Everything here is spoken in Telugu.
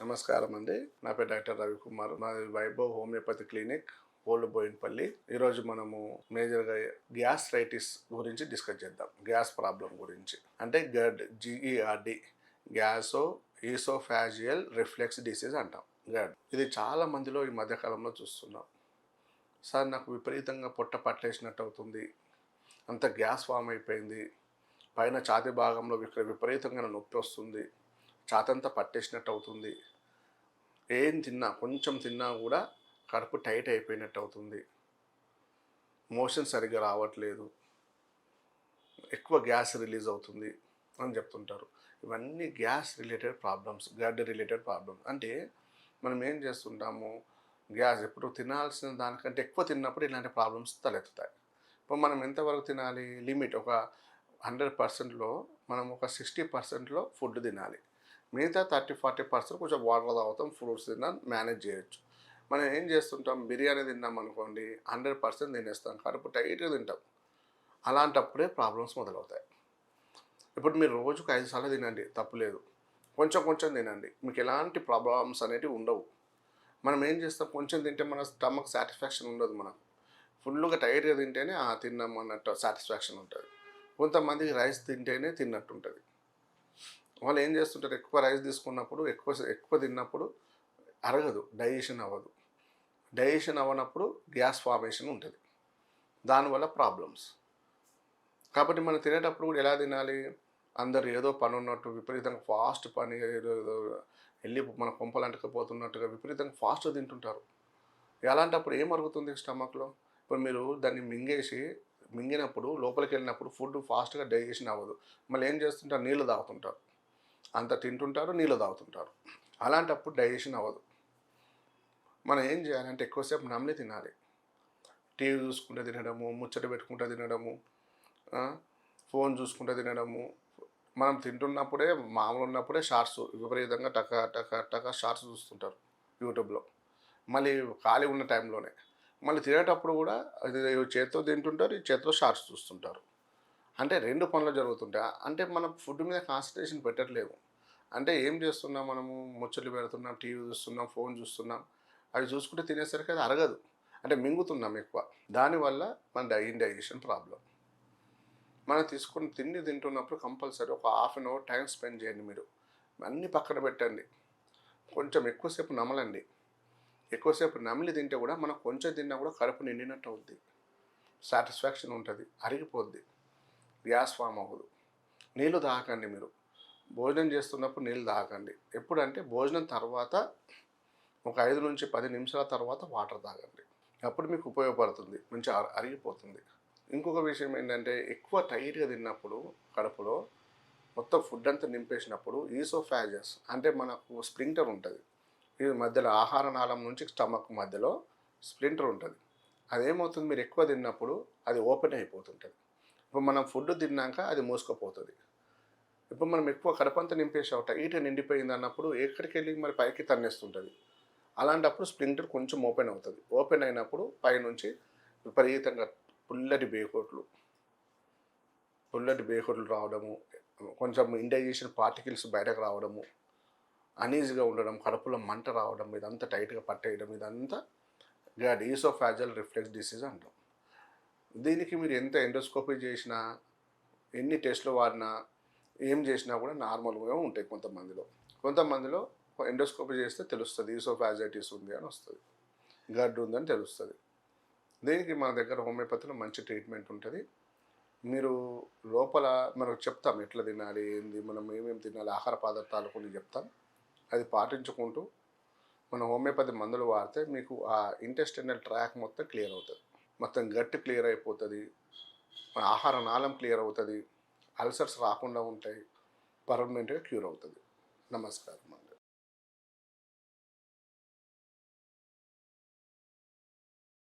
నమస్కారం అండి. నా పేరు డాక్టర్ రవికుమార్. మాది Vaibhav homeopathy clinic, old Bowenpally. ఈరోజు మనము మేజర్గా గ్యాస్ట్రైటిస్ గురించి డిస్కస్ చేద్దాం. గ్యాస్ ప్రాబ్లం గురించి, అంటే గడ్ GERD, గ్యాసో ఈసోఫాజియల్ రిఫ్లెక్స్ డిసీజ్ అంటాం. గడ్ ఇది చాలా మందిలో ఈ మధ్యకాలంలో చూస్తున్నాం. సార్, నాకు విపరీతంగా పొట్ట పట్టేసినట్టు అవుతుంది, అంత గ్యాస్ ఫామ్ అయిపోయింది, పైన ఛాతీ భాగంలో విపరీతంగా నొప్పి వస్తుంది, ఛాతంతా పట్టేసినట్టు అవుతుంది, ఏం తిన్నా కొంచెం తిన్నా కూడా కడుపు టైట్ అయిపోయినట్టు అవుతుంది, మోషన్ సరిగ్గా రావట్లేదు, ఎక్కువ గ్యాస్ రిలీజ్ అవుతుంది అని చెప్తుంటారు. ఇవన్నీ గ్యాస్ రిలేటెడ్ ప్రాబ్లమ్స్, గడ్ రిలేటెడ్ ప్రాబ్లమ్స్. అంటే మనం ఏం చేస్తుంటాము, గ్యాస్ ఎప్పుడు తినాల్సిన దానికంటే ఎక్కువ తిన్నప్పుడు ఇలాంటి ప్రాబ్లమ్స్ తలెత్తుతాయి. ఇప్పుడు మనం ఎంతవరకు తినాలి? లిమిట్ ఒక 100%లో మనం ఒక 60%లో ఫుడ్ తినాలి. మిగతా 30-40% కొంచెం వాటర్ తాగుతాం, ఫ్రూట్స్ తిన్నాం, మేనేజ్ చేయొచ్చు. మనం ఏం చేస్తుంటాం, బిర్యానీ తిన్నాం అనుకోండి, 100% తినేస్తాం, కడుపు టైట్గా తింటాం. అలాంటప్పుడే ప్రాబ్లమ్స్ మొదలవుతాయి. ఇప్పుడు మీరు రోజుకు 5 సార్లు తినండి, తప్పులేదు. కొంచెం కొంచెం తినండి, మీకు ఎలాంటి ప్రాబ్లమ్స్ అనేవి ఉండవు. మనం ఏం చేస్తాం, కొంచెం తింటే మన స్టమక్ సాటిస్ఫాక్షన్ ఉండదు. మనం ఫుల్గా టైట్గా తింటేనే తిన్నాం అన్నట్టు సాటిస్ఫాక్షన్ ఉంటుంది. కొంతమందికి రైస్ తింటేనే తిన్నట్టు ఉంటుంది. వాళ్ళు ఏం చేస్తుంటారు, ఎక్కువ రైస్ తీసుకున్నప్పుడు ఎక్కువ తిన్నప్పుడు అరగదు, డైజెషన్ అవ్వదు. డైజెషన్ అవ్వనప్పుడు గ్యాస్ ఫార్మేషన్ ఉంటుంది, దానివల్ల ప్రాబ్లమ్స్. కాబట్టి మనం తినేటప్పుడు కూడా ఎలా తినాలి? అందరు ఏదో పని ఉన్నట్టు విపరీతంగా ఫాస్ట్ పని, ఏదో వెళ్ళి మన కొంపలు అంటకపోతున్నట్టుగా విపరీతంగా ఫాస్ట్గా తింటుంటారు. అలాంటప్పుడు ఏం అరుగుతుంది స్టమక్లో? ఇప్పుడు మీరు దాన్ని మింగినప్పుడు లోపలికి వెళ్ళినప్పుడు ఫుడ్ ఫాస్ట్గా డైజెషన్ అవ్వదు. మళ్ళీ ఏం చేస్తుంటారు, నీళ్ళు తాగుతుంటారు, అంత తింటుంటారు, నీళ్ళు తాగుతుంటారు. అలాంటప్పుడు డైజెషన్ అవ్వదు. మనం ఏం చేయాలంటే ఎక్కువసేపు నమిలి తినాలి. టీవీ చూసుకుంటే తినడము, ముచ్చట పెట్టుకుంటే తినడము, ఫోన్ చూసుకుంటే తినడము. మనం తింటున్నప్పుడే, మామూలు ఉన్నప్పుడే షార్ట్స్ విపరీతంగా టక షార్ట్స్ చూస్తుంటారు యూట్యూబ్లో. మళ్ళీ ఖాళీ ఉన్న టైంలోనే మళ్ళీ తినేటప్పుడు కూడా అది చేత్తో తింటుంటారు, ఈ చేత్తో షార్ట్స్ చూస్తుంటారు. అంటే 2 పనులు జరుగుతుంటాయి. అంటే మనం ఫుడ్ మీద కాన్సన్ట్రేషన్ పెట్టట్లేము. అంటే ఏం చేస్తున్నాం, మనము ముచ్చట్లు పెడుతున్నాం, టీవీ చూస్తున్నాం, ఫోన్ చూస్తున్నాం. అవి చూసుకుంటే తినేసరికి అది అరగదు, అంటే మింగుతున్నాం ఎక్కువ. దానివల్ల మన ఇండైజెషన్ ప్రాబ్లం. మనం తీసుకుని తింటున్నప్పుడు కంపల్సరీ ఒక half an hour time spend చేయండి. మీరు అన్నీ పక్కన పెట్టండి, కొంచెం ఎక్కువసేపు నమలండి. ఎక్కువసేపు నమిలి తింటే కూడా మనం కొంచెం తిన్నా కూడా కడుపు నిండినట్టు అవుద్ది, సాటిస్ఫాక్షన్ ఉంటుంది, అరిగిపోద్ది, గ్యాస్ ఫామ్ అవ్వదు. నీళ్ళు తాగకండి. మీరు భోజనం చేస్తున్నప్పుడు నీళ్ళు తాగకండి. ఎప్పుడంటే భోజనం తర్వాత ఒక 5-10 నిమిషాల తర్వాత వాటర్ తాగండి. అప్పుడు మీకు ఉపయోగపడుతుంది, మంచి అరిగిపోతుంది. ఇంకొక విషయం ఏంటంటే, ఎక్కువ టైట్గా తిన్నప్పుడు కడుపులో మొత్తం ఫుడ్ అంతా నింపేసినప్పుడు ఈసోఫాగస్ అంటే మనకు స్ప్లింటర్ ఉంటుంది. ఇది మధ్యలో ఆహార నాళం నుంచి స్టమక్ మధ్యలో స్ప్లింటర్ ఉంటుంది. అదేమవుతుంది, మీరు ఎక్కువ తిన్నప్పుడు అది ఓపెన్ అయిపోతుంటుంది. ఇప్పుడు మనం ఫుడ్ తిన్నాక అది మూసుకుపోతుంది. ఇప్పుడు మనం ఎక్కువ కడుపంతా నింపేసాం, టైట్గా నిండిపోయింది అన్నప్పుడు ఎక్కడికి వెళ్ళి మరి పైకి తన్నేస్తుంటుంది. అలాంటప్పుడు స్ప్లింటర్ కొంచెం ఓపెన్ అవుతుంది. ఓపెన్ అయినప్పుడు పైనుంచి విపరీతంగా పుల్లటి బేకోట్లు రావడము, కొంచెం ఇండైజెషన్ పార్టికల్స్ బయటకు రావడము, అనీజీగా ఉండడం, కడుపులో మంట రావడం, ఇదంతా టైట్గా పట్టేయడం, ఇదంతా ఈసోఫాజియల్ రిఫ్లెక్స్ డిసీజ్ అంటాం. దీనికి మీరు ఎంత ఎండోస్కోపీ చేసినా, ఎన్ని టెస్టులు వాడినా, ఏం చేసినా కూడా నార్మల్గా ఉంటాయి. కొంతమందిలో ఎండోస్కోపీ చేస్తే తెలుస్తుంది, ఈసోఫాజైటిస్ ఉంది అని వస్తుంది, గడ్ ఉందని తెలుస్తుంది. దీనికి మన దగ్గర హోమియోపతిలో మంచి ట్రీట్మెంట్ ఉంటుంది. మీరు లోపల మనకు చెప్తాం ఎట్లా తినాలి, ఏంది, మనం ఏమేమి తినాలి, ఆహార పదార్థాలు కొన్ని చెప్తాం. అది పాటించుకుంటూ మన హోమియోపతి మందులు వాడితే మీకు ఆ ఇంటెస్టైనల్ ట్రాక్ మొత్తం క్లియర్ అవుతుంది, మొత్తం గట్ క్లియర్ అయిపోతుంది, ఆహార నాళం క్లియర్ అవుతుంది, అల్సర్స్ రాకుండా ఉంటాయి, పర్మనెంట్గా క్యూర్ అవుతుంది. నమస్కారం అండి.